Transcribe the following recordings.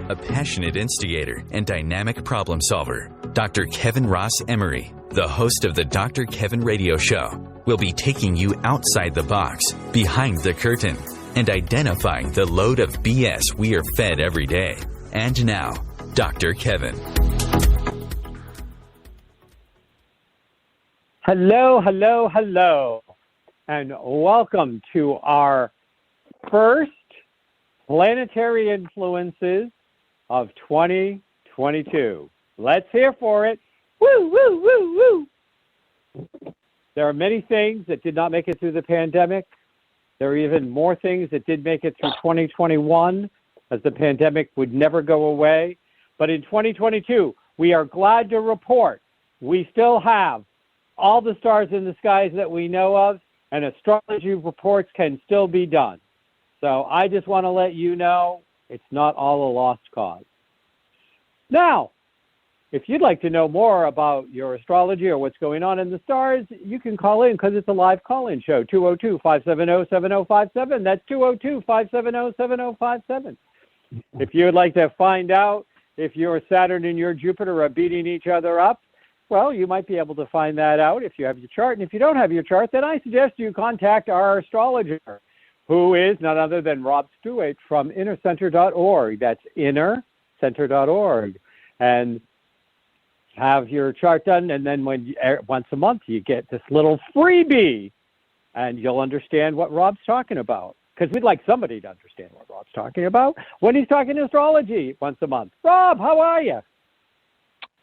a passionate instigator and dynamic problem solver. Dr. Kevin Ross Emery, the host of the Dr. Kevin Radio Show, will be taking you outside the box, behind the curtain, and identifying the load of BS we are fed every day. And now, Dr. Kevin. Hello, hello, hello, and welcome to our first Planetary Influences of 2022. Let's hear for it. Woo, woo, woo, woo. There are many things that did not make it through the pandemic. There are even more things that did make it through 2021, as the pandemic would never go away. But in 2022, we are glad to report we still have all the stars in the skies that we know of, and astrology reports can still be done. So I just want to let you know it's not all a lost cause. Now, if you'd like to know more about your astrology or what's going on in the stars, you can call in because it's a live call-in show, 202-570-7057. That's 202-570-7057. If you would like to find out if your Saturn and your Jupiter are beating each other up, well, you might be able to find that out if you have your chart. And if you don't have your chart, then I suggest you contact our astrologer, who is none other than Rob Stewart from innercenter.org. That's innercenter.org. And have your chart done, and then once a month you get this little freebie, and you'll understand what Rob's talking about. Because we'd like somebody to understand what Rob's talking about when he's talking astrology once a month. Rob, how are you?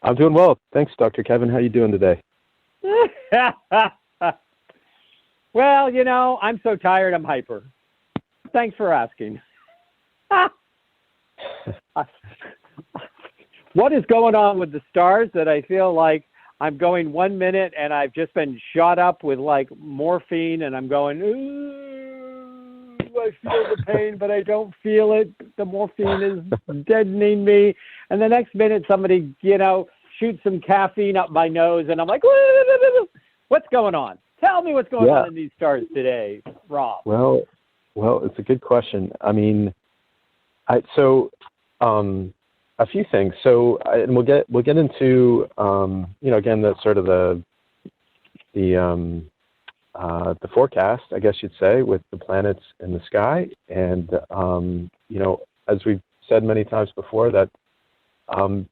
I'm doing well. Thanks, Dr. Kevin. How are you doing today? Well, you know, I'm so tired, I'm hyper. Thanks for asking. What is going on with the stars that I feel like I'm going 1 minute and I've just been shot up with like morphine and I'm going, ooh, I feel the pain, but I don't feel it. The morphine is deadening me. And the next minute somebody, shoots some caffeine up my nose and I'm like, what's going on? Tell me what's going on in these stars today, Rob. Well, it's a good question. I mean, a few things. So, and we'll get into, again, the sort of the forecast, I guess you'd say, with the planets in the sky. And, as we've said many times before, that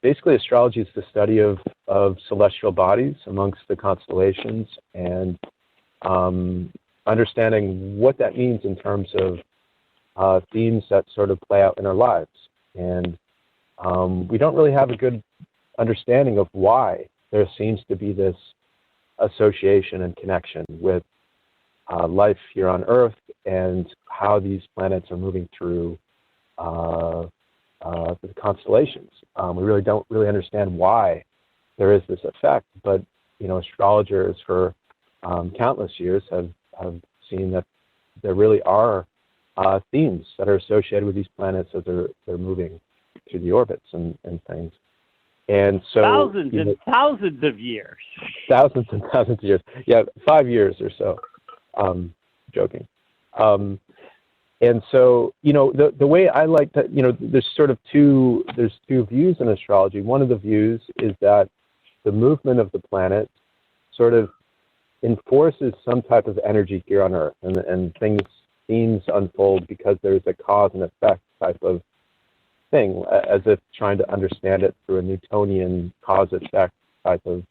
basically astrology is the study of celestial bodies amongst the constellations and understanding what that means in terms of themes that sort of play out in our lives. And we don't really have a good understanding of why there seems to be this association and connection with life here on Earth and how these planets are moving through the constellations. We really don't understand why there is this effect, but astrologers for countless years have seen that there really are themes that are associated with these planets as they're moving through the orbits and things. And so thousands and thousands of years. Thousands and thousands of years. Yeah, 5 years or so. Joking. And so, the way I like to, there's sort of two views in astrology. One of the views is that the movement of the planet sort of enforces some type of energy here on Earth, and themes unfold because there's a cause and effect type of thing, as if trying to understand it through a Newtonian cause-effect type of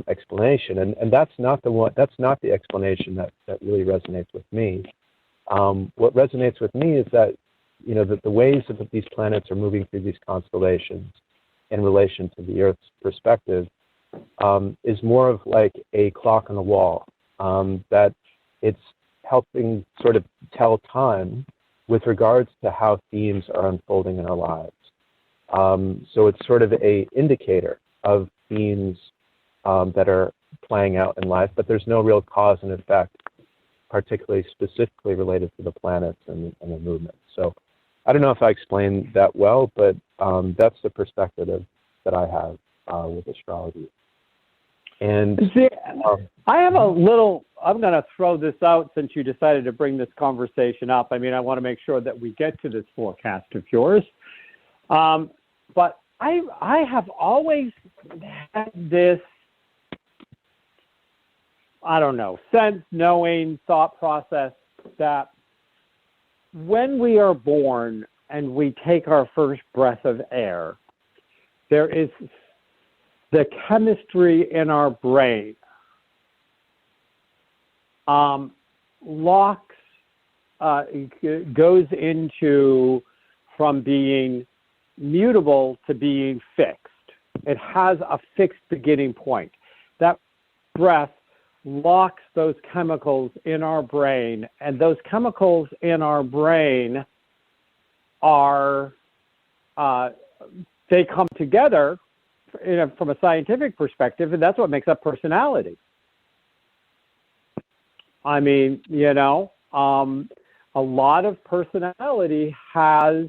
explanation. And that's not the explanation that really resonates with me. What resonates with me is that, that the ways that these planets are moving through these constellations in relation to the Earth's perspective is more of like a clock on the wall, that it's helping sort of tell time with regards to how themes are unfolding in our lives. So it's sort of a indicator of themes that are playing out in life, but there's no real cause and effect, particularly specifically related to the planets and the movement. So I don't know if I explained that well, but that's the perspective that I have with astrology. And See, I have a little, I'm going to throw this out since you decided to bring this conversation up. I mean, I want to make sure that we get to this forecast of yours. But I have always had this, I don't know, sense, knowing, thought process that when we are born and we take our first breath of air, there is the chemistry in our brain goes into from being mutable to being fixed. It has a fixed beginning point. That breath locks those chemicals in our brain, and those chemicals in our brain are, they come together from a scientific perspective, and that's what makes up personality. I mean, a lot of personality has,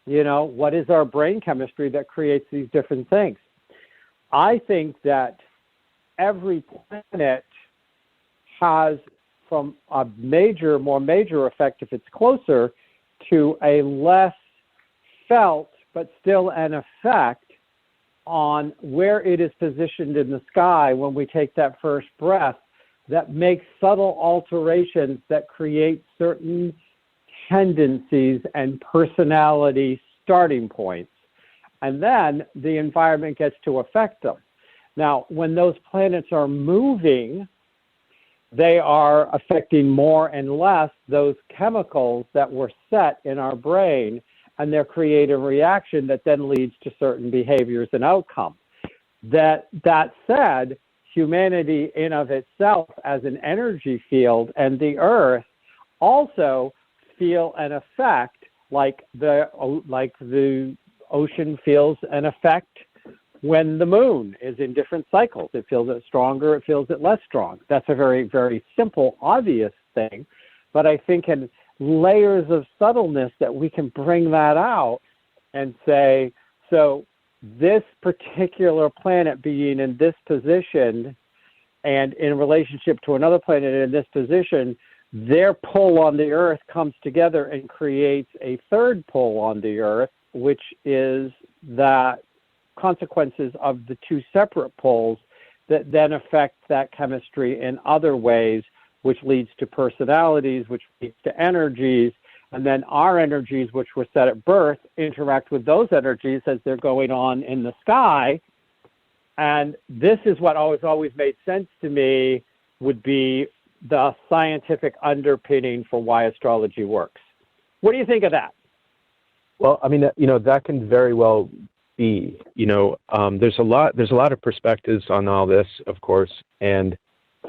what is our brain chemistry that creates these different things. I think that every planet has, from a more major effect, if it's closer, to a less felt, but still an effect on where it is positioned in the sky when we take that first breath, that makes subtle alterations that create certain tendencies and personality starting points. And then the environment gets to affect them. Now, when those planets are moving, they are affecting more and less those chemicals that were set in our brain, and they're creating a reaction that then leads to certain behaviors and outcomes. That said, humanity in of itself as an energy field and the Earth also feel an effect like the ocean feels an effect when the moon is in different cycles. It feels it stronger, it feels it less strong. That's a very, very simple, obvious thing. But I think in layers of subtleness that we can bring that out and say, so this particular planet being in this position and in relationship to another planet in this position, their pull on the Earth comes together and creates a third pull on the Earth, which is that consequences of the two separate poles that then affect that chemistry in other ways, which leads to personalities, which leads to energies, and then our energies, which were set at birth, interact with those energies as they're going on in the sky. And this is what always made sense to me, would be the scientific underpinning for why astrology works. What do you think of that? Well, I mean, that can very well be. There's a lot of perspectives on all this, of course, and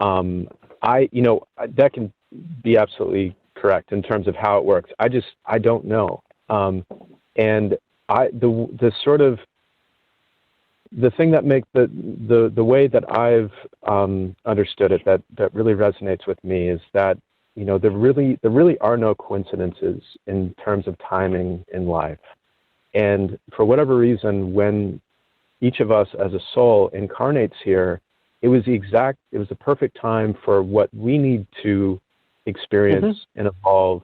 that can be absolutely correct in terms of how it works. I don't know. And the thing that makes the way that I've understood it that really resonates with me is that there really are no coincidences in terms of timing in life. And for whatever reason, when each of us as a soul incarnates here, it was the perfect time for what we need to experience and evolve,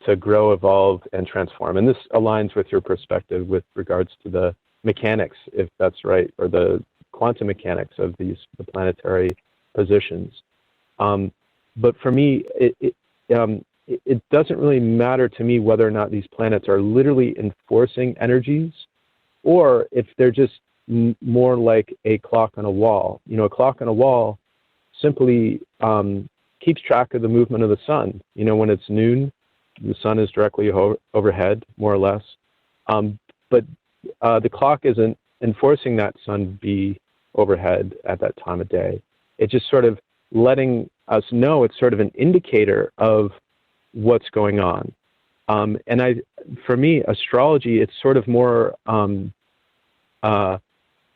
to grow, evolve, and transform. And this aligns with your perspective with regards to the mechanics, if that's right, or the quantum mechanics of the planetary positions. But for me, it doesn't really matter to me whether or not these planets are literally enforcing energies, or if they're just more like a clock on a wall. A clock on a wall simply keeps track of the movement of the sun. When it's noon, the sun is directly overhead, more or less. But the clock isn't enforcing that sun be overhead at that time of day. It's just sort of letting us know. It's sort of an indicator of what's going on. And for me, astrology, it's sort of more,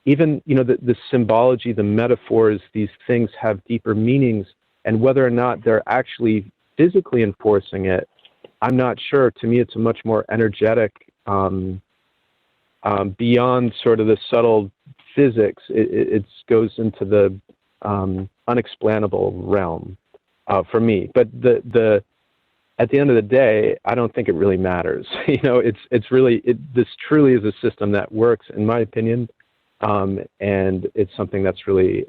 even, the symbology, the metaphors, these things have deeper meanings, and whether or not they're actually physically enforcing it, I'm not sure. To me, it's a much more energetic, beyond sort of the subtle physics. It goes into the unexplainable realm for me. But at the end of the day, I don't think it really matters. It's really this truly is a system that works, in my opinion, and it's something that's really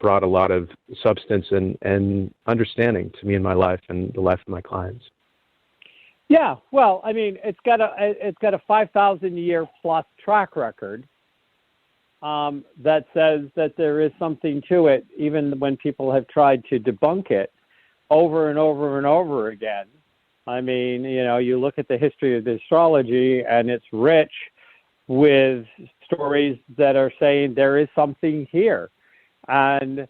brought a lot of substance and understanding to me in my life and the life of my clients. Yeah, well, I mean, it's got a 5,000-year plus track record that says that there is something to it, even when people have tried to debunk it over and over and over again. I mean, you look at the history of the astrology, and it's rich with stories that are saying there is something here. And,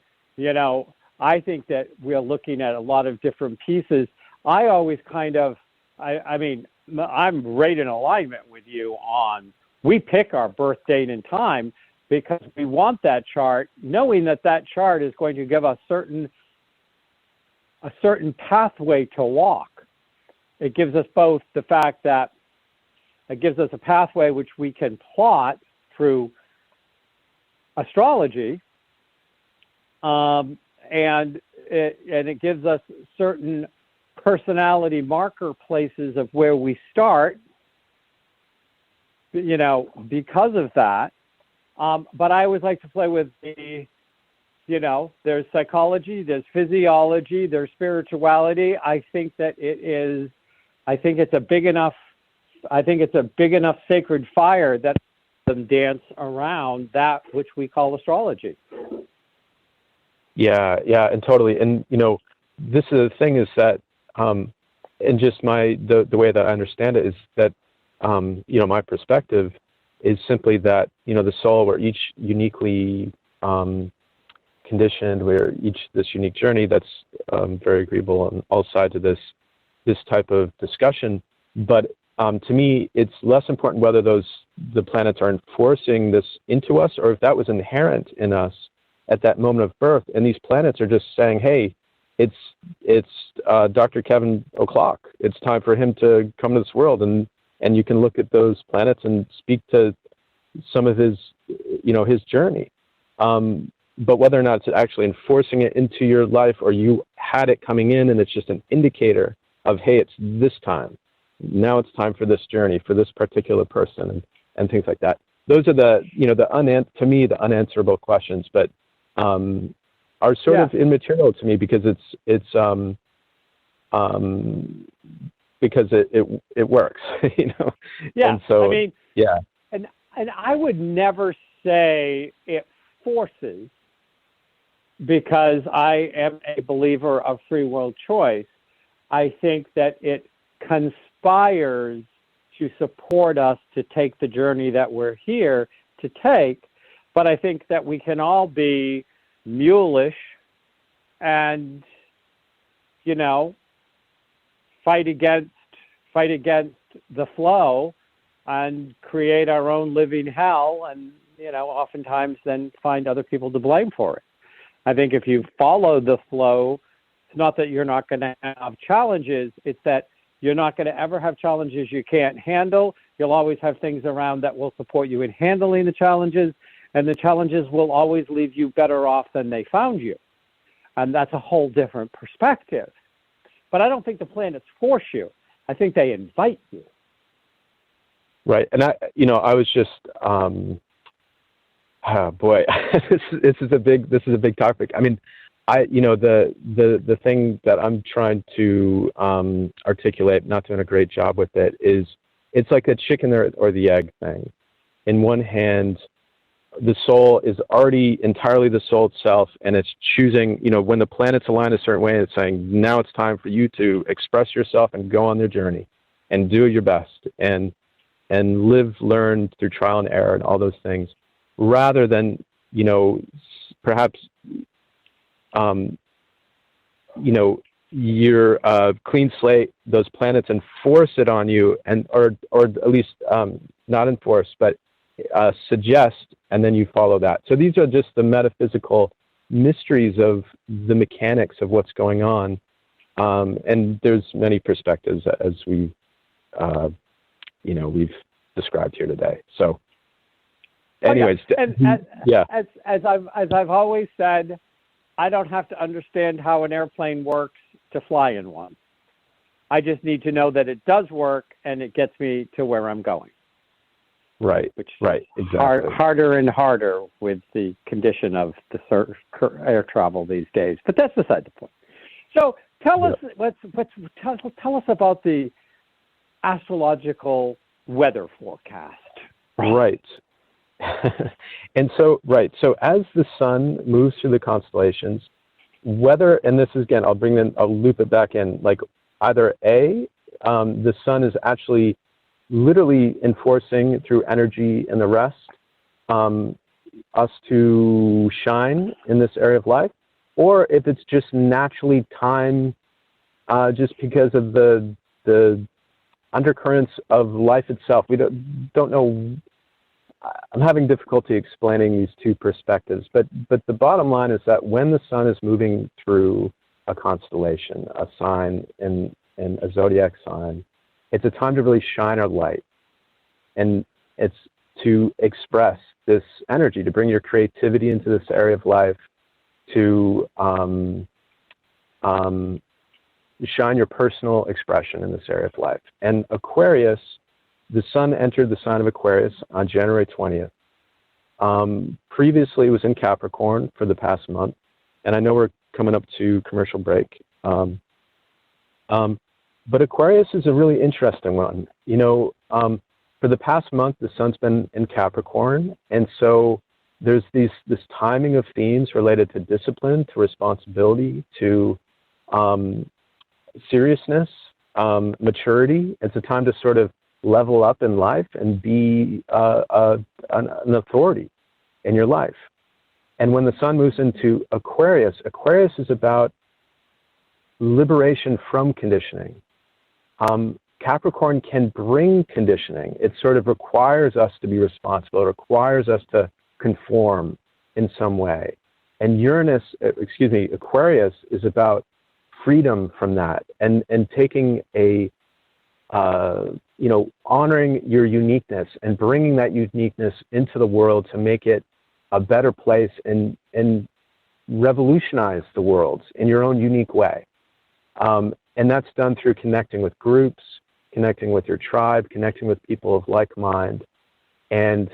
I think that we're looking at a lot of different pieces. I always I mean, I'm right in alignment with you on, we pick our birth date and time because we want that chart, knowing that chart is going to give us a certain pathway to walk. It gives us both the fact that it gives us a pathway which we can plot through astrology, and it gives us certain personality marker places of where we start, because of that. But I always like to play with there's psychology, there's physiology, there's spirituality. I think it's a big enough sacred fire that them dance around that which we call astrology. Yeah, and totally. And, this is the thing is that, and just the way that I understand it is that, my perspective is simply that, the soul, we're each uniquely conditioned, we're each this unique journey that's very agreeable on all sides of this type of discussion. But to me, it's less important whether the planets are enforcing this into us or if that was inherent in us at that moment of birth. And these planets are just saying, hey, it's Dr. Kevin O'Clock. It's time for him to come to this world. And you can look at those planets and speak to some of his journey. But whether or not it's actually enforcing it into your life or you had it coming in and it's just an indicator of, hey, it's this time. Now it's time for this journey, for this particular person and things like that. Those are to me, the unanswerable questions, but are sort of immaterial to me because it's because it works, Yeah. And so, I mean, yeah. And I would never say it forces, because I am a believer of free will choice. I think that it conspires to support us to take the journey that we're here to take. But I think that we can all be mulish and, fight against the flow and create our own living hell, and oftentimes then find other people to blame for it. I think if you follow the flow, it's not that you're not going to have challenges, it's that you're not going to ever have challenges you can't handle. You'll always have things around that will support you in handling the challenges, and the challenges will always leave you better off than they found you. And that's a whole different perspective. But I don't think the planets force you. I think they invite you. Right. And I was just, oh boy, this is a big topic. I mean, the thing that I'm trying to articulate, not doing a great job with it, is it's like a chicken or the egg thing. In one hand, the soul is already entirely the soul itself, and it's choosing, when the planets align a certain way, it's saying, now it's time for you to express yourself and go on their journey and do your best and live, learn through trial and error and all those things, rather than, perhaps, you're clean slate those planets and force it on you, or at least not enforce, but suggest, and then you follow that. So these are just the metaphysical mysteries of the mechanics of what's going on, and there's many perspectives as we've described here today. So anyways, and yeah. As I've always said, I don't have to understand how an airplane works to fly in one. I just need to know that it does work and it gets me to where I'm going. Right. Which right. is Exactly. harder and harder with the condition of the air travel these days. But that's beside the point. So tell us tell us about the astrological weather forecast. Right. And so as the sun moves through the constellations, whether, and this is again, I'll loop it back in, like either the sun is actually literally enforcing through energy and the rest us to shine in this area of life, or if it's just naturally time, just because of the undercurrents of life itself. We don't know. I'm having difficulty explaining these two perspectives, but the bottom line is that when the sun is moving through a constellation, a sign in a zodiac sign, it's a time to really shine our light, and it's to express this energy, to bring your creativity into this area of life, to shine your personal expression in this area of life. And Aquarius, the sun entered the sign of Aquarius on January 20th. Previously, it was in Capricorn for the past month, and I know we're coming up to commercial break. But Aquarius is a really interesting one. You know, for the past month, the sun's been in Capricorn, and so there's this timing of themes related to discipline, to responsibility, to seriousness, maturity. It's a time to sort of level up in life and be an authority in your life. And when the sun moves into Aquarius, Aquarius is about liberation from conditioning. Capricorn can bring conditioning. It sort of requires us to be responsible. It requires us to conform in some way. And Aquarius is about freedom from that and taking honoring your uniqueness and bringing that uniqueness into the world to make it a better place and revolutionize the world in your own unique way. And that's done through connecting with groups, connecting with your tribe, connecting with people of like mind. And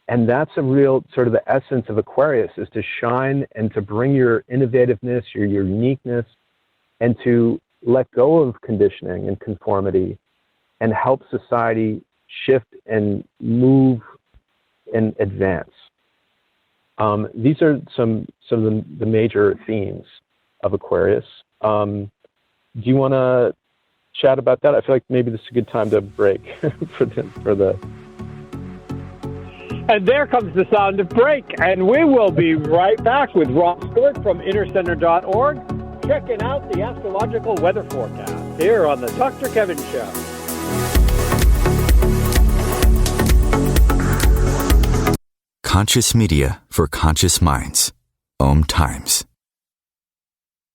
that's a real sort of the essence of Aquarius, is to shine and to bring your innovativeness, your uniqueness, and to let go of conditioning and conformity and help society shift and move and advance. These are some of the major themes of Aquarius. Do you want to chat about that? I feel like maybe this is a good time to break for the. And there comes the sound of break, and we will be right back with Rob Stewart from innercenter.org, checking out the astrological weather forecast here on the Dr. Kevin Show. Conscious media for conscious minds. OMTimes.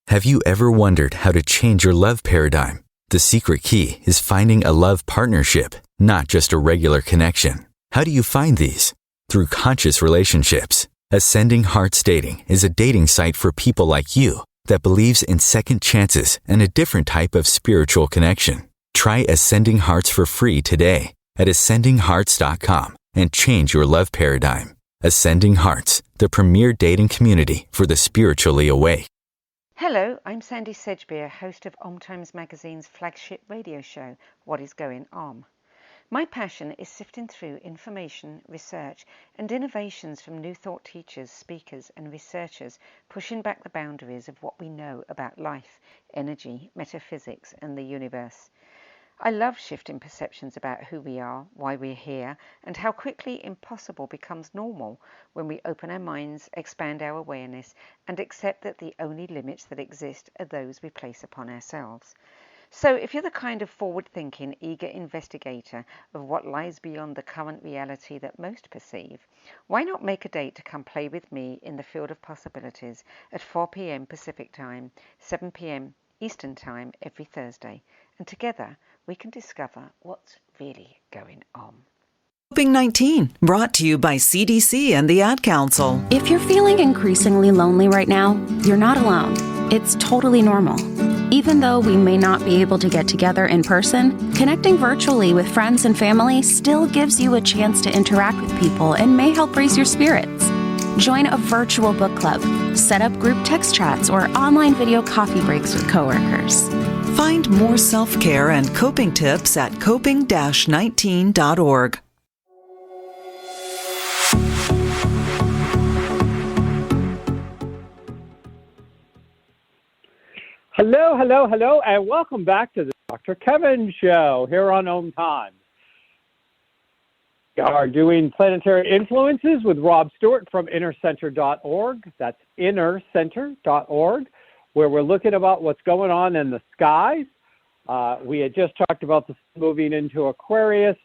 Have you ever wondered how to change your love paradigm? The secret key is finding a love partnership, not just a regular connection. How do you find these? Through conscious relationships. Ascending Hearts Dating is a dating site for people like you that believes in second chances and a different type of spiritual connection. Try Ascending Hearts for free today at ascendinghearts.com and change your love paradigm. Ascending Hearts, the premier dating community for the spiritually awake. Hello, I'm Sandy Sedgbeer, host of OMTimes magazine's flagship radio show, What is Going On? My passion is sifting through information, research, and innovations from new thought teachers, speakers, and researchers pushing back the boundaries of what we know about life, energy, metaphysics, and the universe. I love shifting perceptions about who we are, why we're here, and how quickly impossible becomes normal when we open our minds, expand our awareness, and accept that the only limits that exist are those we place upon ourselves. So if you're the kind of forward-thinking, eager investigator of what lies beyond the current reality that most perceive, why not make a date to come play with me in the field of possibilities at 4 p.m. Pacific Time, 7 p.m. Eastern Time every Thursday, and together we can discover what's really going on. Coping 19, brought to you by CDC and the Ad Council. If you're feeling increasingly lonely right now, you're not alone. It's totally normal. Even though we may not be able to get together in person, connecting virtually with friends and family still gives you a chance to interact with people and may help raise your spirits. Join a virtual book club, set up group text chats, or online video coffee breaks with coworkers. Find more self-care and coping tips at coping-19.org. Hello, hello, hello, and welcome back to the Dr. Kevin Show here on OMTimes. We are doing Planetary Influences with Rob Stewart from innercenter.org. That's innercenter.org, where we're looking about what's going on in the skies. We had just talked about the sun moving into Aquarius.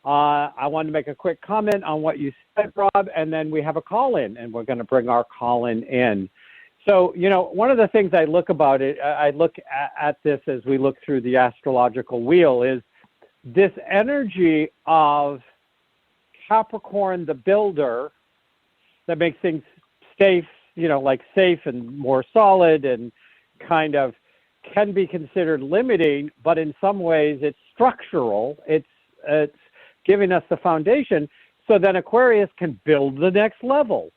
I wanted to make a quick comment on what you said, Rob, and then we have a call-in, and we're going to bring our call-in in. So, you know, one of the things I look at this as we look through the astrological wheel is this energy of Capricorn, the builder, that makes things safe, you know, like safe and more solid and kind of can be considered limiting, but in some ways it's structural. It's giving us the foundation so then Aquarius can build the next level.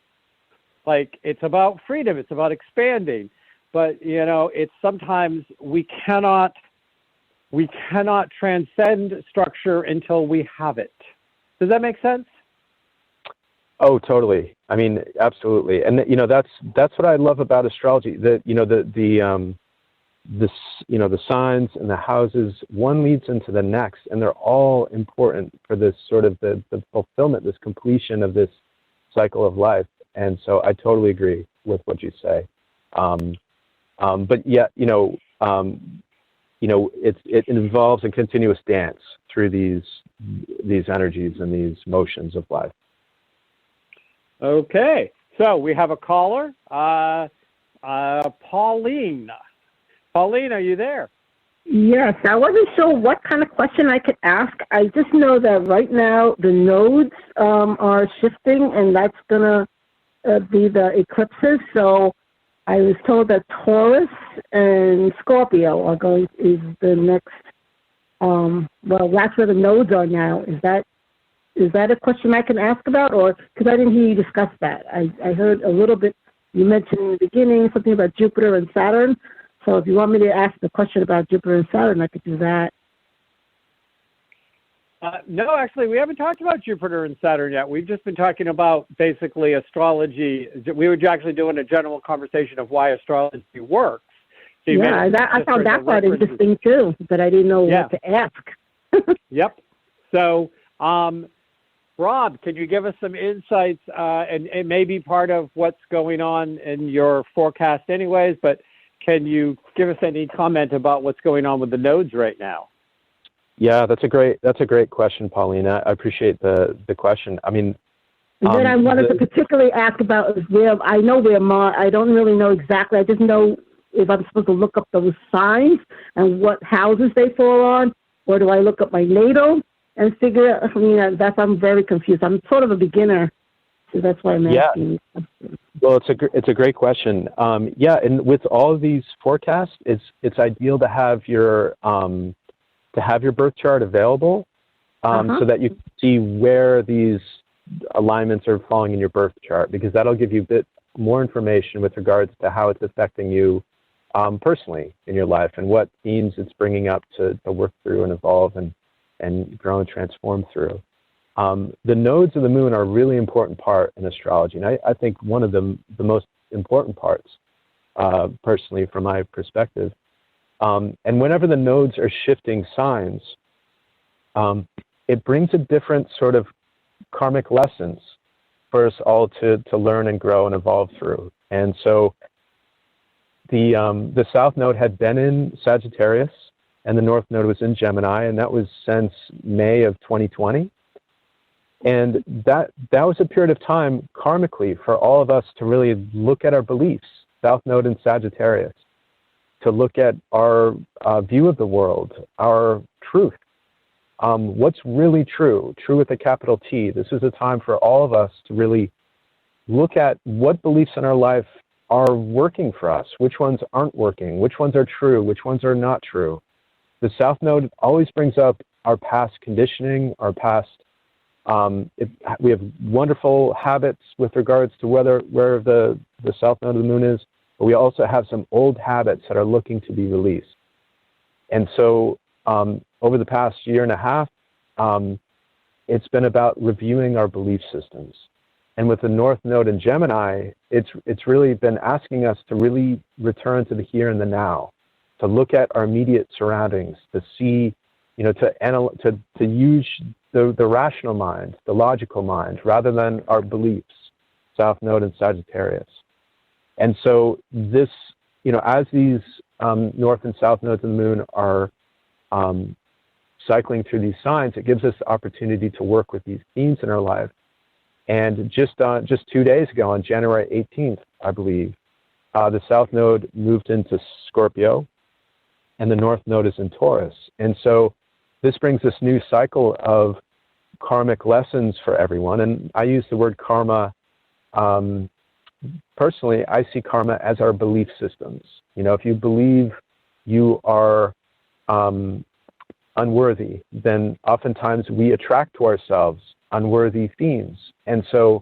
Like, it's about freedom, it's about expanding, but, you know, it's sometimes we cannot transcend structure until we have it. Does that make sense? Oh, totally. I mean, absolutely. And you know, that's what I love about astrology. That, you know, the signs and the houses, one leads into the next, and they're all important for this sort of the fulfillment, this completion of this cycle of life. And so I totally agree with what you say. But yet, it involves a continuous dance through these energies and these motions of life. Okay, so we have a caller, Pauline. Pauline, are you there? Yes, I wasn't sure what kind of question I could ask. I just know that right now the nodes are shifting, and that's going to be the eclipses. So I was told that Taurus and Scorpio is the next, that's where the nodes are now. Is that a question I can ask about? Or, because I didn't hear you discuss that. I heard a little bit, you mentioned in the beginning something about Jupiter and Saturn. So if you want me to ask the question about Jupiter and Saturn, I could do that. No, actually, we haven't talked about Jupiter and Saturn yet. We've just been talking about basically astrology. We were actually doing a general conversation of why astrology works. So I found that part interesting too, but I didn't know what to ask. Yep. So, Rob, can you give us some insights, and it may be part of what's going on in your forecast anyways, but can you give us any comment about what's going on with the nodes right now? Yeah, that's a great question, Paulina. I appreciate the question. I mean, and then I wanted to particularly ask about where I know where Mars. I don't really know exactly. I just know if I'm supposed to look up those signs and what houses they fall on, or do I look up my natal and figure? I mean, I'm very confused. I'm sort of a beginner, so that's why I'm asking. Well, it's a great question. And with all of these forecasts, it's ideal to have your birth chart available, so that you can see where these alignments are falling in your birth chart, because that'll give you a bit more information with regards to how it's affecting you personally in your life and what themes it's bringing up to work through and evolve and grow and transform through. The nodes of the moon are a really important part in astrology, and I think one of the most important parts, personally, from my perspective. And whenever the nodes are shifting signs, it brings a different sort of karmic lessons for us all to learn and grow and evolve through. And so the South Node had been in Sagittarius, and the North Node was in Gemini, and that was since May of 2020. And that was a period of time karmically for all of us to really look at our beliefs, South Node in Sagittarius, to look at our view of the world, our truth, what's really true with a capital T. This is a time for all of us to really look at what beliefs in our life are working for us, which ones aren't working, which ones are true, which ones are not true. The South Node always brings up our past conditioning, our past, we have wonderful habits with regards to where the South Node of the Moon is, but we also have some old habits that are looking to be released. And so over the past year and a half, it's been about reviewing our belief systems. And with the North Node in Gemini, it's really been asking us to really return to the here and the now, to look at our immediate surroundings, to see, to use the rational mind, the logical mind, rather than our beliefs, South Node and Sagittarius. And so this, as these North and South Nodes of the Moon are cycling through these signs, it gives us the opportunity to work with these themes in our life. And just 2 days ago, on January 18th, I believe, the South Node moved into Scorpio, and the North Node is in Taurus. And so this brings this new cycle of karmic lessons for everyone. And I use the word karma. Personally, I see karma as our belief systems. If you believe you are unworthy, then oftentimes we attract to ourselves unworthy themes. And so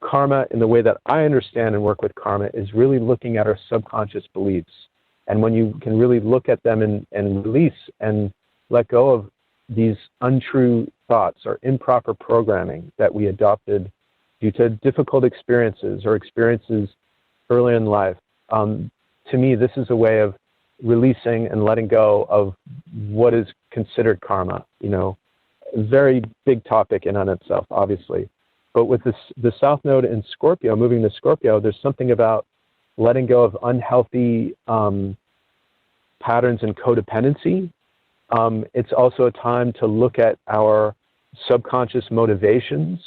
karma, in the way that I understand and work with karma, is really looking at our subconscious beliefs. And when you can really look at them and release and let go of these untrue thoughts or improper programming that we adopted due to difficult experiences or experiences early in life, to me, this is a way of releasing and letting go of what is considered karma. Very big topic in on itself, obviously. But with the South Node in Scorpio, moving to Scorpio, there's something about letting go of unhealthy patterns and codependency. It's also a time to look at our subconscious motivations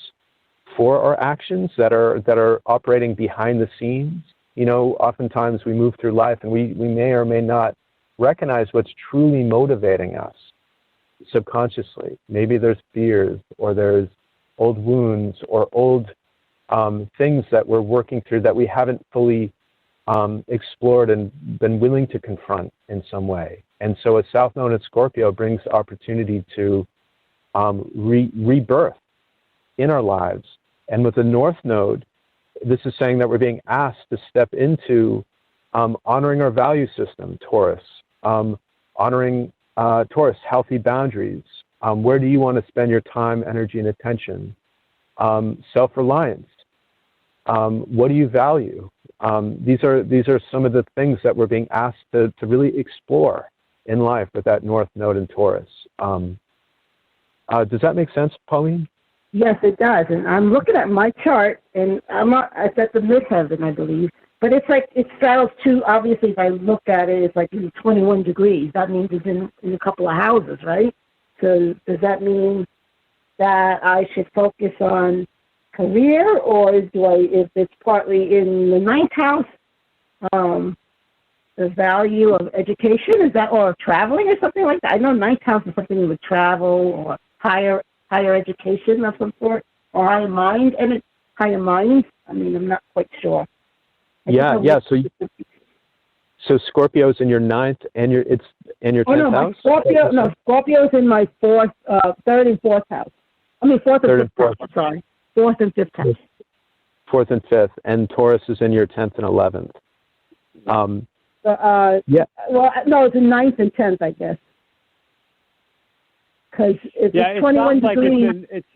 for our actions that are operating behind the scenes. Oftentimes we move through life and we may or may not recognize what's truly motivating us subconsciously. Maybe there's fears, or there's old wounds, or old things that we're working through that we haven't fully explored and been willing to confront in some way. And so a South Node in Scorpio brings the opportunity to rebirth in our lives. And with the North Node, this is saying that we're being asked to step into honoring our value system, Taurus, honoring Taurus, healthy boundaries. Where do you want to spend your time, energy, and attention? Self-reliance. What do you value? These are some of the things that we're being asked to really explore in life with that North Node in Taurus. Does that make sense, Pauline? Yes, it does. And I'm looking at my chart, and it's at the midheaven, I believe. But it's like it straddles two. Obviously, if I look at it, it's like 21 degrees. That means it's in a couple of houses, right? So does that mean that I should focus on career, or if it's partly in the ninth house, the value of education, or traveling or something like that? I know ninth house is something with travel or higher education of some sort, or higher mind. I mean, I'm not quite sure. Yeah. So Scorpio's in your ninth and your 10th house? Scorpio's in my third and fourth house. I mean, fourth and fifth house. Sorry, fourth and fifth house. Fourth and fifth, and Taurus is in your 10th and 11th. Yeah. Well, no, it's in ninth and 10th, I guess. Because it's 21 degrees. It's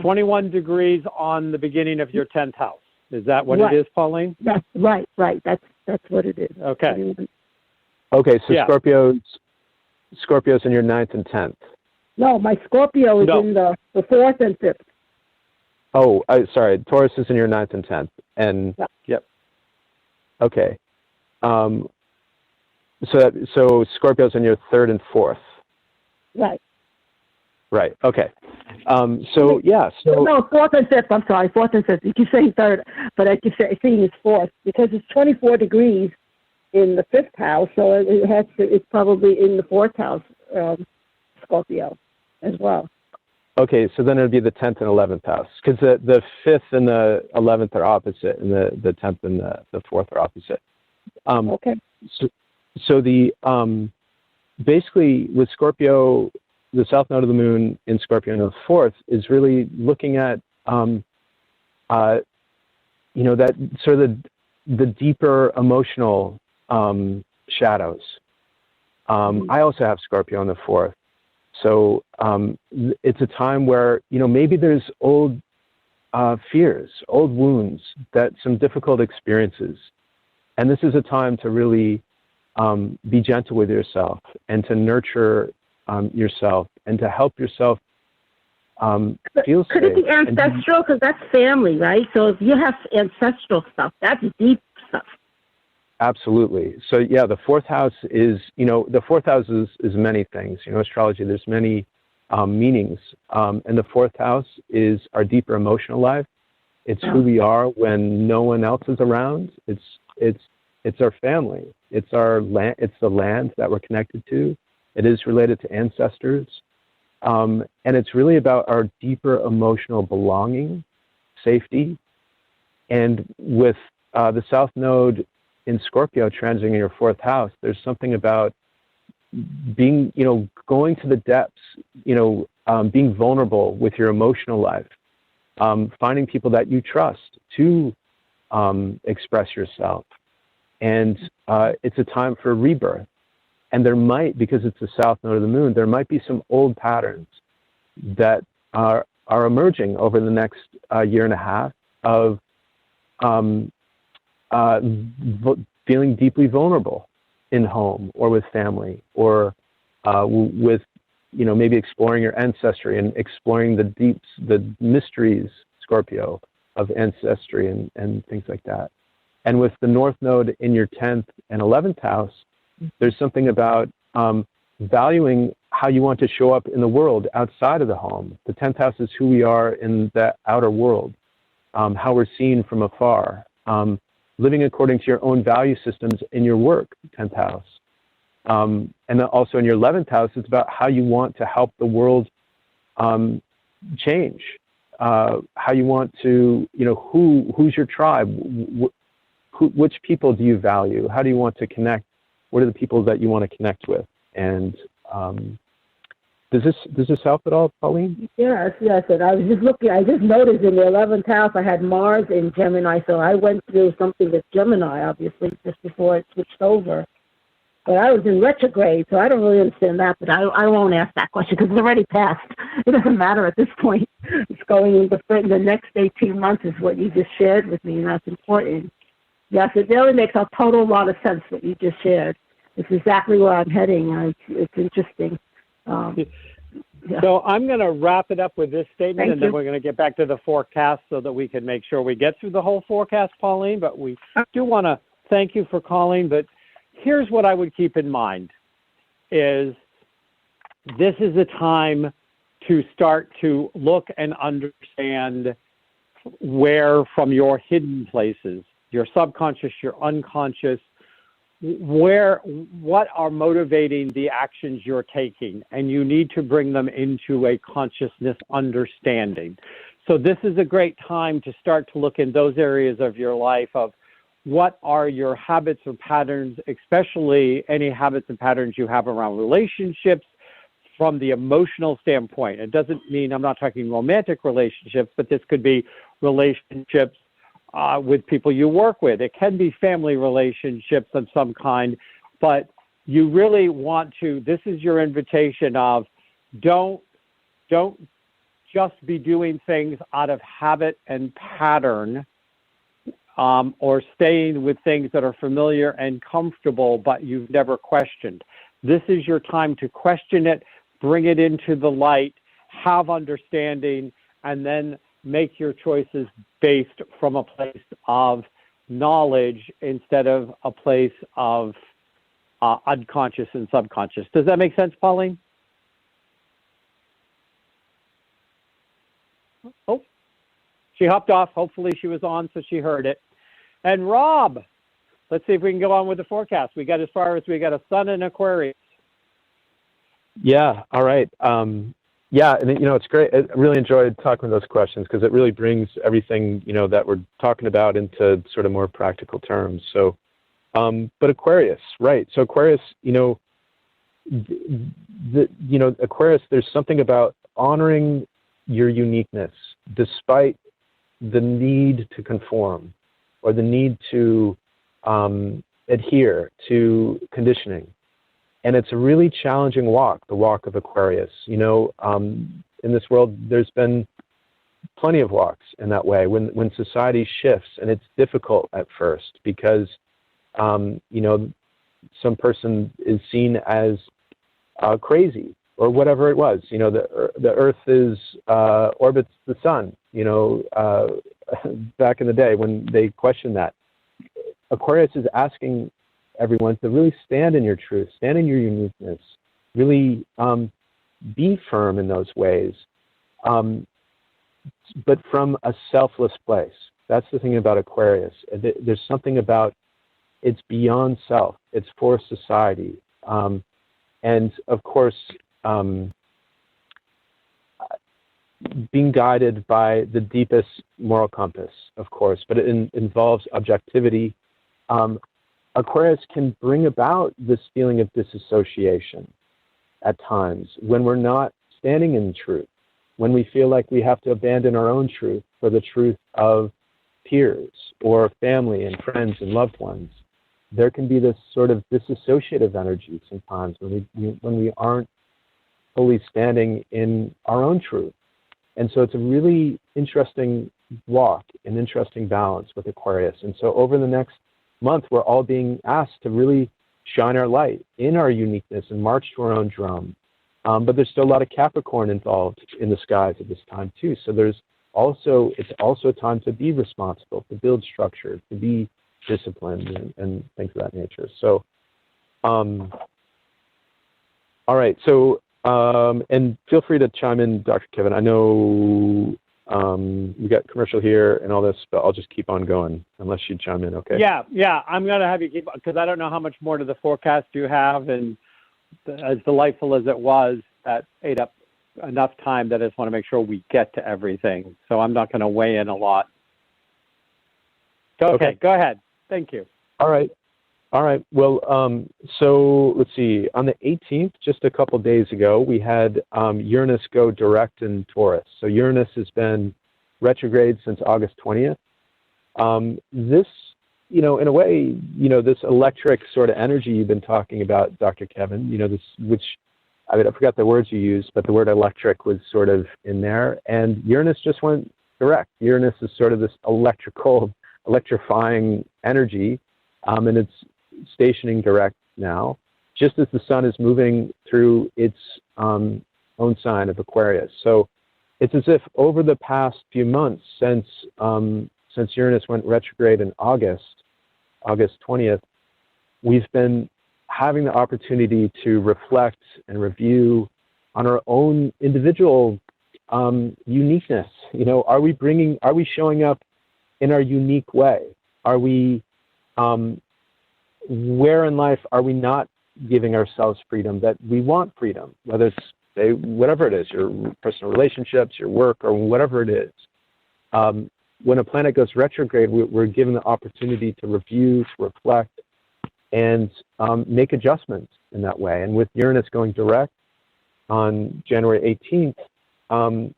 21 degrees on the beginning of your 10th house. Is that what it is, Pauline? That's right. That's what it is. Okay. Okay, so Scorpio's in your 9th and 10th. No, my Scorpio is in the 4th and 5th. Oh, sorry. Taurus is in your 9th and 10th. And yep. Okay. So Scorpio's in your 3rd and 4th. Right. Right. Okay. No, 4th and 5th. I'm sorry, 4th and 5th. You keep saying 3rd, but I keep saying it's 4th because it's 24 degrees in the 5th house, so it's probably in the 4th house Scorpio as well. Okay, so then it would be the 10th and 11th house, because the 5th and the 11th are opposite, and the 10th and the 4th are opposite. Okay. So the basically with Scorpio, the south node of the moon in Scorpio in the 4th is really looking at that sort of the deeper emotional shadows. I also have Scorpio in the 4th. So it's a time where, maybe there's old fears, old wounds, some difficult experiences. And this is a time to really be gentle with yourself and to nurture yourself and to help yourself feel safe. Could it be ancestral? Because that's family, right? So if you have ancestral stuff, that's deep stuff. Absolutely. So yeah, the 4th house is, the 4th house is many things. Astrology, there's many meanings. And the 4th house is our deeper emotional life. It's who we are when no one else is around. It's our family. It's our land. It's the land that we're connected to. It is related to ancestors. And it's really about our deeper emotional belonging, safety. And with the South Node in Scorpio transiting your 4th house, there's something about being, going to the depths, being vulnerable with your emotional life, finding people that you trust to express yourself. And it's a time for rebirth. And there might, because it's the south node of the moon, there might be some old patterns that are emerging over the next year and a half of feeling deeply vulnerable in home or with family or with, maybe exploring your ancestry and exploring the mysteries, Scorpio, of ancestry and things like that. And with the North Node in your 10th and 11th house, there's something about valuing how you want to show up in the world outside of the home. The 10th house is who we are in the outer world, how we're seen from afar, living according to your own value systems in your work, 10th house. And then also in your 11th house, it's about how you want to help the world change, how you want to, who's your tribe, which people do you value, how do you want to connect, what are the people that you want to connect with? And does this help at all, Pauline? Yes. And I was just looking, I just noticed in the 11th house I had Mars in Gemini, so I went through something with Gemini, obviously, just before it switched over. But I was in retrograde, so I don't really understand that, but I won't ask that question because it's already passed. It doesn't matter at this point. It's going into the next 18 months is what you just shared with me, and that's important. Yes, it really makes a total lot of sense what you just shared. It's exactly where I'm heading. It's interesting. Yeah. So I'm going to wrap it up with this statement, Thank and then you. we're going to get back to the forecast so that we can make sure we get through the whole forecast, Pauline. But we do want to thank you for calling. But here's what I would keep in mind is this is a time to start to look and understand where from your hidden places, your subconscious, your unconscious, what are motivating the actions you're taking, and you need to bring them into a consciousness understanding. So this is a great time to start to look in those areas of your life of what are your habits or patterns, especially any habits and patterns you have around relationships from the emotional standpoint. It doesn't mean I'm not talking romantic relationships, but this could be relationships with people you work with. It can be family relationships of some kind, but you really want to, this is your invitation of don't just be doing things out of habit and pattern or staying with things that are familiar and comfortable, but you've never questioned. This is your time to question it, bring it into the light, have understanding, and then make your choices based from a place of knowledge instead of a place of unconscious and subconscious. Does that make sense, Pauline? Oh, she hopped off. Hopefully she was on, so she heard it. And Rob, let's see if we can go on with the forecast. We got as far as we got a sun in Aquarius. Yeah. All right. Yeah, and it's great. I really enjoyed talking with those questions because it really brings everything that we're talking about into sort of more practical terms. So, but Aquarius, right? So Aquarius, Aquarius. There's something about honoring your uniqueness despite the need to conform or the need to adhere to conditioning. And it's a really challenging walk, the walk of Aquarius. In this world, there's been plenty of walks in that way when society shifts, and it's difficult at first because, some person is seen as crazy or whatever it was. The Earth orbits the sun. Back in the day when they questioned that, Aquarius is asking everyone to really stand in your truth, stand in your uniqueness, really be firm in those ways, but from a selfless place. That's the thing about Aquarius. There's something about it's beyond self. It's for society. And of course, being guided by the deepest moral compass, of course, but it involves objectivity. Aquarius can bring about this feeling of disassociation at times when we're not standing in truth, when we feel like we have to abandon our own truth for the truth of peers or family and friends and loved ones. There can be this sort of disassociative energy sometimes when we aren't fully standing in our own truth. And so it's a really interesting walk, an interesting balance with Aquarius. And so over the next month, we're all being asked to really shine our light in our uniqueness and march to our own drum. But there's still a lot of Capricorn involved in the skies at this time too. So it's also a time to be responsible, to build structure, to be disciplined and things of that nature. So, all right. So, and feel free to chime in, Dr. Kevin. I know we got commercial here and all this, but I'll just keep on going unless you chime in, okay? Yeah. I'm going to have you keep, because I don't know how much more to the forecast you have, and as delightful as it was, that ate up enough time that I just want to make sure we get to everything. So I'm not going to weigh in a lot. Okay, go ahead. Thank you. All right. Well, so let's see. On the 18th, just a couple days ago, we had Uranus go direct in Taurus. So Uranus has been retrograde since August 20th. This, in a way, this electric sort of energy you've been talking about, Dr. Kevin, this, which, I forgot the words you used, but the word electric was sort of in there. And Uranus just went direct. Uranus is sort of this electrifying energy, and it's stationing direct now, just as the sun is moving through its own sign of Aquarius. So it's as if over the past few months, since Uranus went retrograde in August 20th, we've been having the opportunity to reflect and review on our own individual uniqueness. Are we showing up in our unique way? Are we where in life are we not giving ourselves freedom that we want freedom, whether it's whatever it is, your personal relationships, your work, or whatever it is. When a planet goes retrograde, we're given the opportunity to review, to reflect, and make adjustments in that way. And with Uranus going direct on January 18th,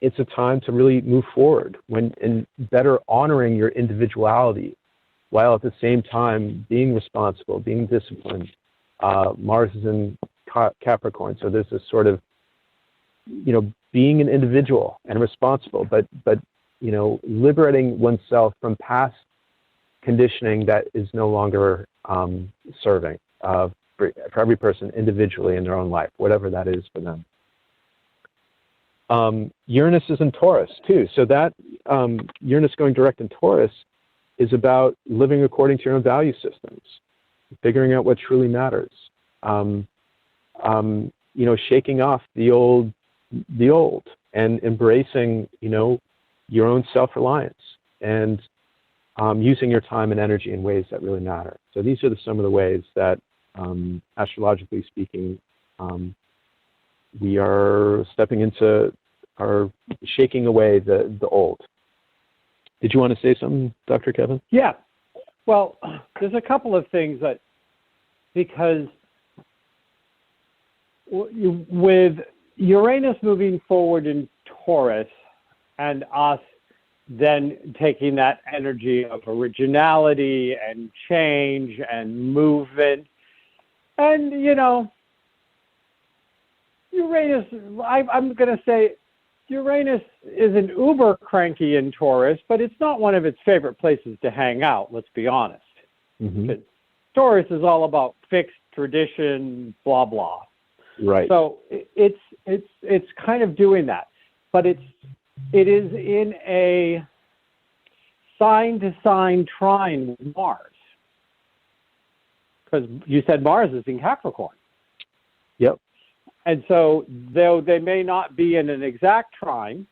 it's a time to really move forward in better honoring your individuality, while at the same time being responsible, being disciplined. Mars is in Capricorn, so there's this sort of, being an individual and responsible, but liberating oneself from past conditioning that is no longer serving for every person individually in their own life, whatever that is for them. Uranus is in Taurus too, so that Uranus going direct in Taurus is about living according to your own value systems, figuring out what truly matters, shaking off the old and embracing, your own self-reliance and using your time and energy in ways that really matter. So these are some of the ways that, astrologically speaking, we are stepping into, are shaking away the old. Did you want to say something, Dr. Kevin? Yeah. Well, there's a couple of things that, because with Uranus moving forward in Taurus and us then taking that energy of originality and change and movement, and, Uranus, I'm going to say Uranus isn't uber cranky in Taurus, but it's not one of its favorite places to hang out, let's be honest. Mm-hmm. Taurus is all about fixed tradition, blah, blah. Right. So it's kind of doing that. But it is in a sign-to-sign trine with Mars. Because you said Mars is in Capricorn. Yep. And so, though they may not be in an exact trine,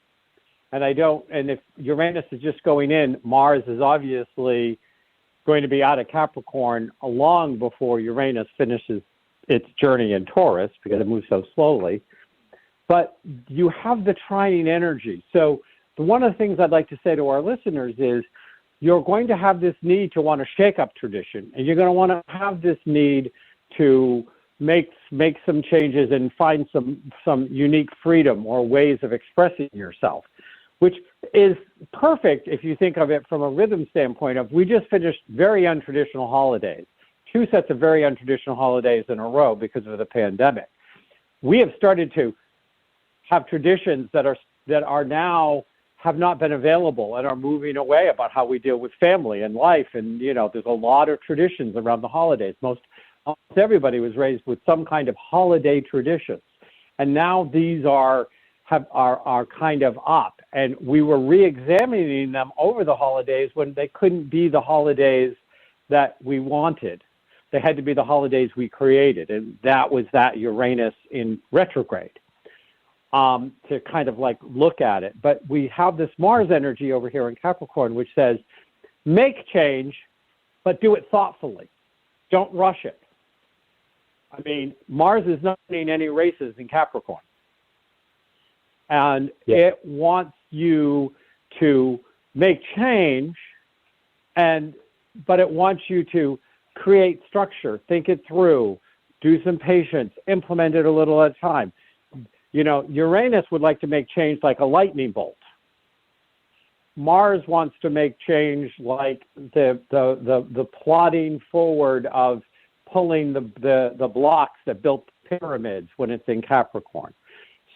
and if Uranus is just going in, Mars is obviously going to be out of Capricorn long before Uranus finishes its journey in Taurus, because it moves so slowly. But you have the trining energy. So one of the things I'd like to say to our listeners is, you're going to have this need to want to shake up tradition, and you're going to want to have this need to make some changes and find some unique freedom or ways of expressing yourself, which is perfect if you think of it from a rhythm standpoint of, we just finished very untraditional holidays, 2 sets of very untraditional holidays in a row because of the pandemic. We have started to have traditions that are now have not been available and are moving away about how we deal with family and life. And, there's a lot of traditions around the holidays. Almost everybody was raised with some kind of holiday traditions. And now these are kind of up. And we were re-examining them over the holidays when they couldn't be the holidays that we wanted. They had to be the holidays we created. And that was that Uranus in retrograde. To kind of like look at it. But we have this Mars energy over here in Capricorn, which says, make change, but do it thoughtfully. Don't rush it. I mean, Mars is not running any races in Capricorn. And it wants you to make change, but it wants you to create structure, think it through, do some patience, implement it a little at a time. Uranus would like to make change like a lightning bolt. Mars wants to make change like the plodding forward of pulling the blocks that built pyramids when it's in Capricorn.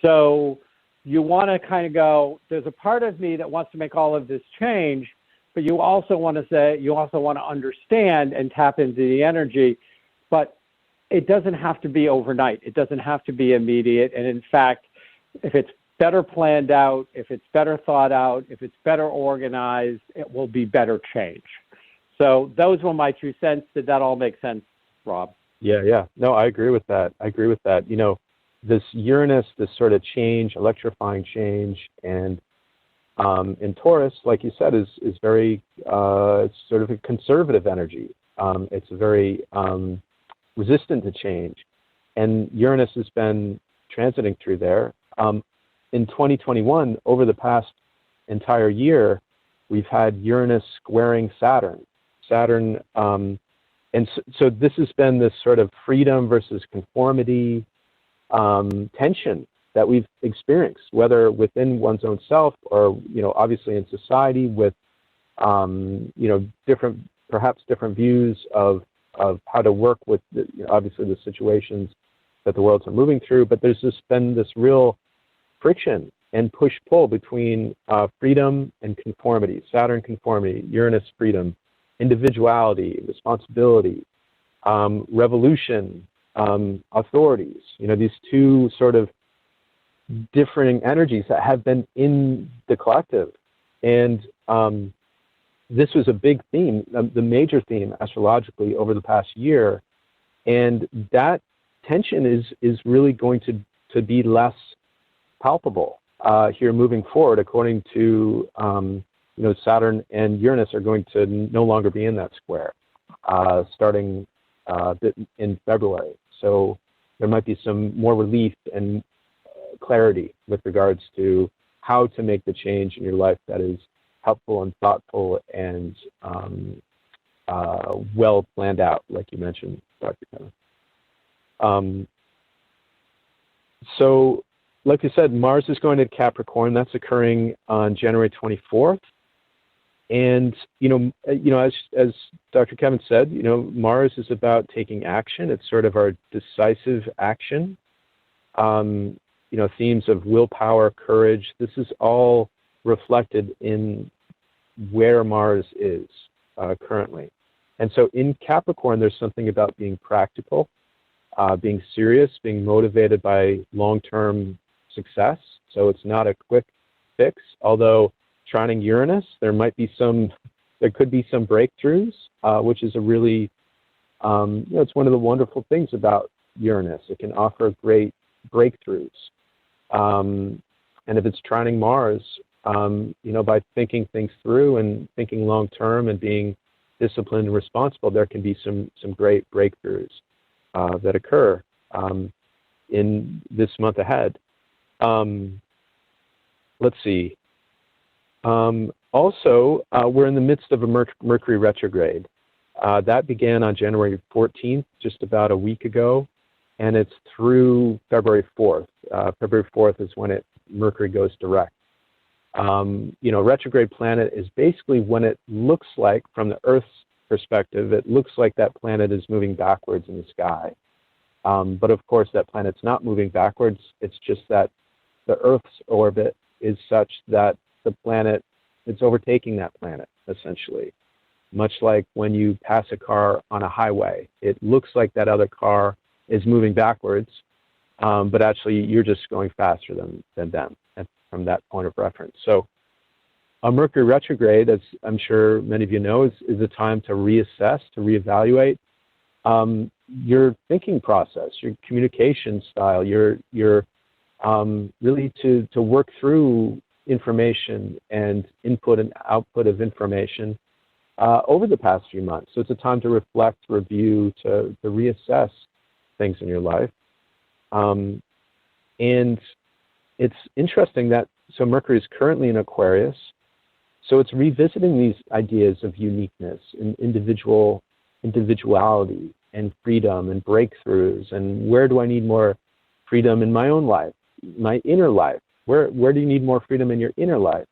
So you want to kind of go, there's a part of me that wants to make all of this change, but you also want to understand and tap into the energy, but it doesn't have to be overnight. It doesn't have to be immediate. And in fact, if it's better planned out, if it's better thought out, if it's better organized, it will be better change. So those were my 2 cents. Did that all make sense, Rob? Yeah. No, I agree with that. This Uranus, this sort of change, electrifying change, and in Taurus, like you said, is very it's sort of a conservative energy. It's very resistant to change, and Uranus has been transiting through there. In 2021, over the past entire year, we've had Uranus squaring Saturn. And so this has been this sort of freedom versus conformity tension that we've experienced, whether within one's own self or, obviously in society with, different views of how to work with, obviously the situations that the worlds are moving through. But there's just been this real friction and push-pull between freedom and conformity. Saturn conformity, Uranus freedom, individuality, responsibility, revolution, authorities. These 2 sort of differing energies that have been in the collective. And this was a big theme, the major theme astrologically over the past year. And that tension is really going to be less palpable here moving forward, according to, Saturn and Uranus are going to no longer be in that square starting in February. So there might be some more relief and clarity with regards to how to make the change in your life that is helpful and thoughtful and well planned out, like you mentioned, Dr. Kevin. So, like I said, Mars is going to Capricorn. That's occurring on January 24th. And as Dr. Kevin said, Mars is about taking action. It's sort of our decisive action. Themes of willpower, courage. This is all reflected in where Mars is currently. And so in Capricorn, there's something about being practical, being serious, being motivated by long-term success. So it's not a quick fix, although trining Uranus, there could be some breakthroughs, which is a really, it's one of the wonderful things about Uranus. It can offer great breakthroughs. And if it's trining Mars, by thinking things through and thinking long-term and being disciplined and responsible, there can be some great breakthroughs that occur in this month ahead. Let's see. Also, we're in the midst of a Mercury retrograde. That began on January 14th, just about a week ago, and it's through February 4th. February 4th is when Mercury goes direct. Retrograde planet is basically when it looks like, from the Earth's perspective, it looks like that planet is moving backwards in the sky. But of course, that planet's not moving backwards. It's just that the Earth's orbit is such that the planet, it's overtaking that planet, essentially. Much like when you pass a car on a highway, it looks like that other car is moving backwards, but actually you're just going faster than them from that point of reference. So a Mercury retrograde, as I'm sure many of you know, is a time to reassess, to reevaluate your thinking process, your communication style, your really to work through information and input and output of information over the past few months. So it's a time to reflect, review, to reassess things in your life. And it's interesting that, so Mercury is currently in Aquarius, so it's revisiting these ideas of uniqueness and individuality and freedom and breakthroughs, and where do I need more freedom in my own life, my inner life? Where do you need more freedom in your inner life?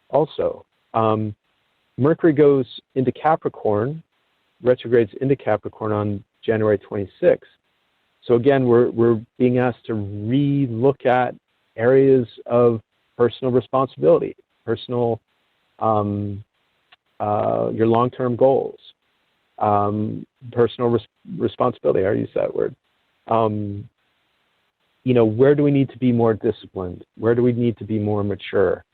Also, Mercury goes into Capricorn, retrogrades into Capricorn on January 26th. So again, we're being asked to re-look at areas of personal responsibility, personal, your long-term goals, personal responsibility. I use that word. Where do we need to be more disciplined? Where do we need to be more mature?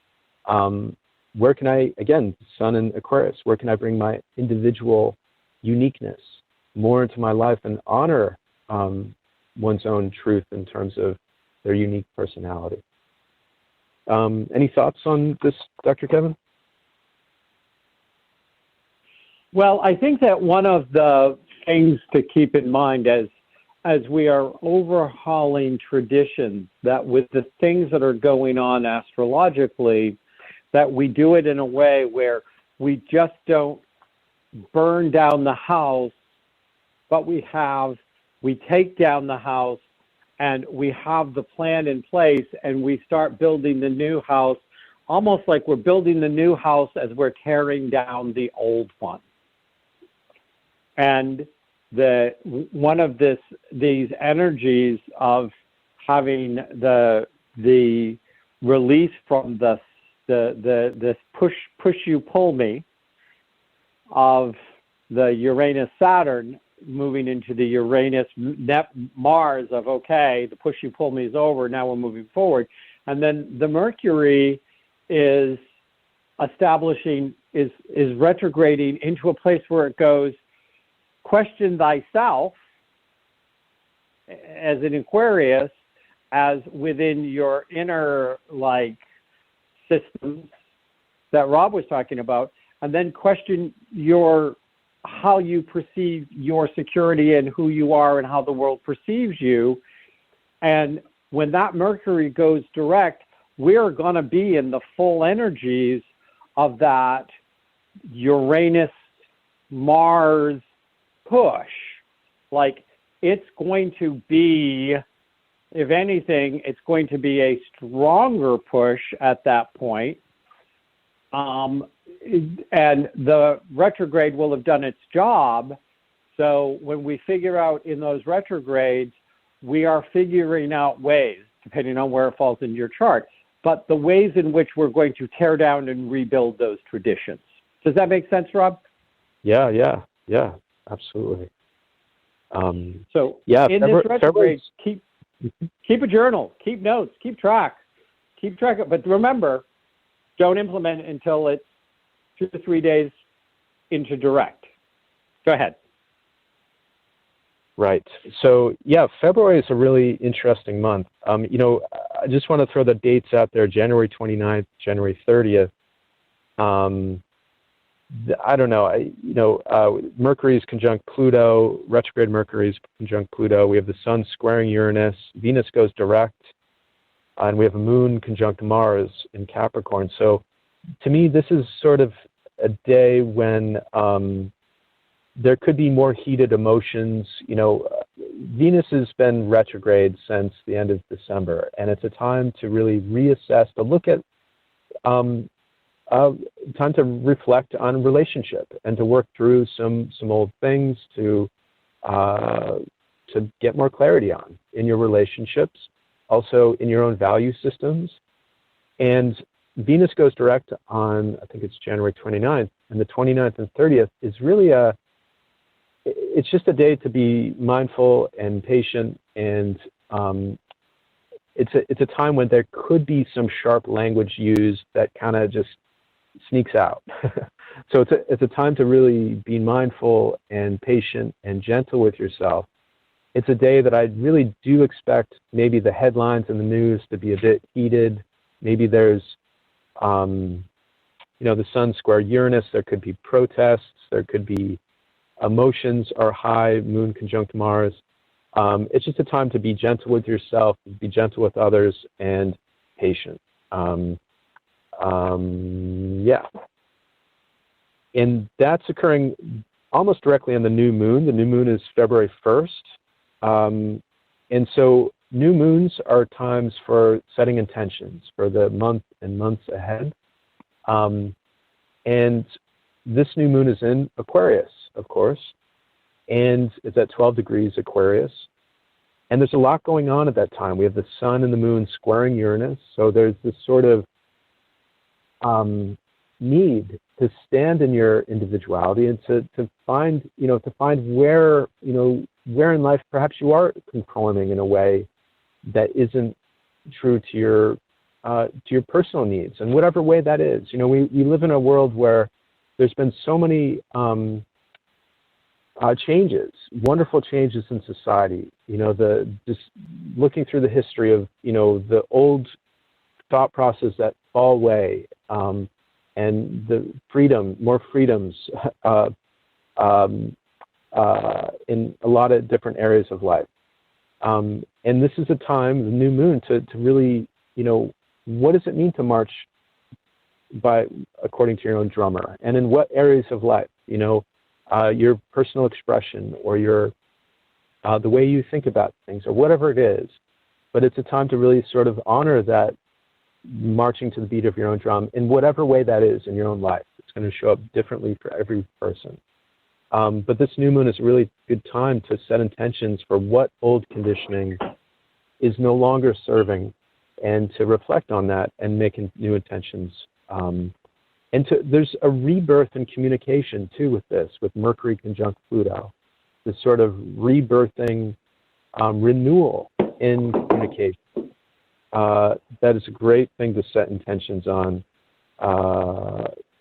Where can I, again, Sun in Aquarius, where can I bring my individual uniqueness more into my life and honor one's own truth in terms of their unique personality? Any thoughts on this, Dr. Kevin? Well, I think that one of the things to keep in mind as we are overhauling traditions, that with the things that are going on astrologically, that we do it in a way where we just don't burn down the house, but we take down the house and we have the plan in place and we start building the new house, almost like we're building the new house as we're tearing down the old one. And one of these energies of having the release from this push you pull me of the Uranus Saturn moving into the Uranus Mars of, okay, the push you pull me is over, now we're moving forward. And then the Mercury is retrograding into a place where it goes, question thyself, as in Aquarius, as within your inner systems that Rob was talking about, and then question how you perceive your security and who you are and how the world perceives you. And when that Mercury goes direct, we're going to be in the full energies of that Uranus, Mars push. Like, it's going to be, if anything, it's going to be a stronger push at that point. And the retrograde will have done its job. So when we figure out in those retrogrades, we are figuring out ways, depending on where it falls in your chart, but the ways in which we're going to tear down and rebuild those traditions. Does that make sense, Rob? Yeah, absolutely. So yeah, in this retrograde, keep a journal, keep notes, keep track of, but remember, don't implement until it's 2 to 3 days into direct. Go ahead. Right. So, yeah, February is a really interesting month. You know, I just want to throw the dates out there, January 29th, January 30th. I don't know. Mercury is conjunct Pluto, retrograde Mercury is conjunct Pluto. We have the Sun squaring Uranus. Venus goes direct. And we have a Moon conjunct Mars in Capricorn. So, to me, this is sort of a day when there could be more heated emotions. You know, Venus has been retrograde since the end of December, and it's a time to really reassess, to look at, time to reflect on relationship and to work through some old things to get more clarity on in your relationships, also in your own value systems. And Venus goes direct on, I think it's January 29th, and the 29th and 30th is really it's just a day to be mindful and patient, and it's a time when there could be some sharp language used that kind of just sneaks out. So it's a time to really be mindful and patient and gentle with yourself. It's a day that I really do expect maybe the headlines in the news to be a bit heated. Maybe there's, the Sun square Uranus. There could be protests. There could be emotions are high, Moon conjunct Mars. It's just a time to be gentle with yourself, be gentle with others, and patient. And that's occurring almost directly on the new moon. The new moon is February 1st. And so new moons are times for setting intentions for the month and months ahead. And this new moon is in Aquarius, of course, and it's at 12 degrees Aquarius. And there's a lot going on at that time. We have the Sun and the Moon squaring Uranus. So there's this sort of need to stand in your individuality and to find where in life perhaps you are conforming in a way that isn't true to your personal needs, and whatever way that is. You know, we live in a world where there's been so many changes, wonderful changes in society. You know, just looking through the history of, the old thought process that fall away, and the more freedoms in a lot of different areas of life. And this is a time, the new moon, to really, what does it mean to march according to your own drummer, and in what areas of life, your personal expression or your the way you think about things or whatever it is. But it's a time to really sort of honor that marching to the beat of your own drum in whatever way that is in your own life. It's going to show up differently for every person. But this new moon is a really good time to set intentions for what old conditioning is no longer serving, and to reflect on that and make new intentions. There's a rebirth in communication too with this, with Mercury conjunct Pluto, this sort of rebirthing renewal in communication. That is a great thing to set intentions on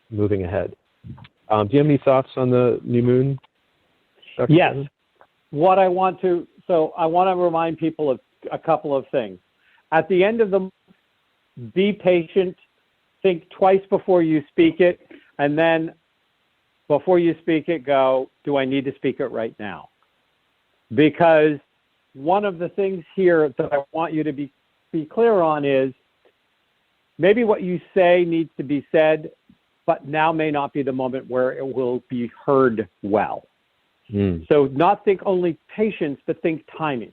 moving ahead. Do you have any thoughts on the new moon, Dr. Yes. Kevin? I want to remind people of a couple of things. At the end of the month, be patient, think twice before you speak it, and then before you speak it, go, do I need to speak it right now? Because one of the things here that I want you to be clear on is maybe what you say needs to be said, but now may not be the moment where it will be heard well. So not think only patience, but think timing.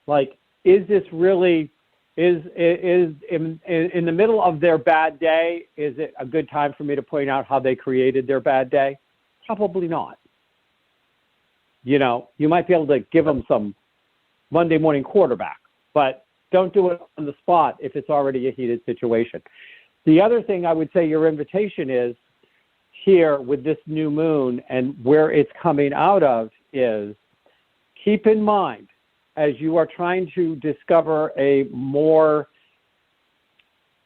Like, is this really, is in the middle of their bad day, is it a good time for me to point out how they created their bad day? Probably not. You know, you might be able to give them some Monday morning quarterback, but don't do it on the spot if it's already a heated situation. The other thing I would say your invitation is here with this new moon and where it's coming out of is keep in mind as you are trying to discover a more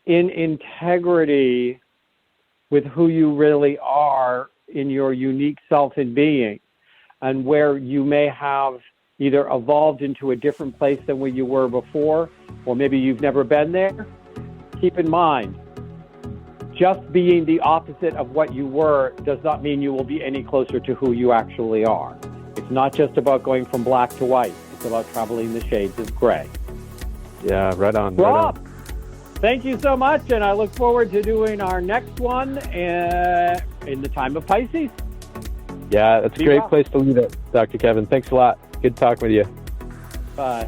in integrity with who you really are in your unique self and being, and where you may have either evolved into a different place than where you were before, or maybe you've never been there, keep in mind, just being the opposite of what you were does not mean you will be any closer to who you actually are. It's not just about going from black to white. It's about traveling the shades of gray. Yeah, right on. Rob, right on. Thank you so much, and I look forward to doing our next one in the time of Pisces. Yeah, that's a great place to leave it, Dr. Kevin. Thanks a lot. Good talking with you. Bye.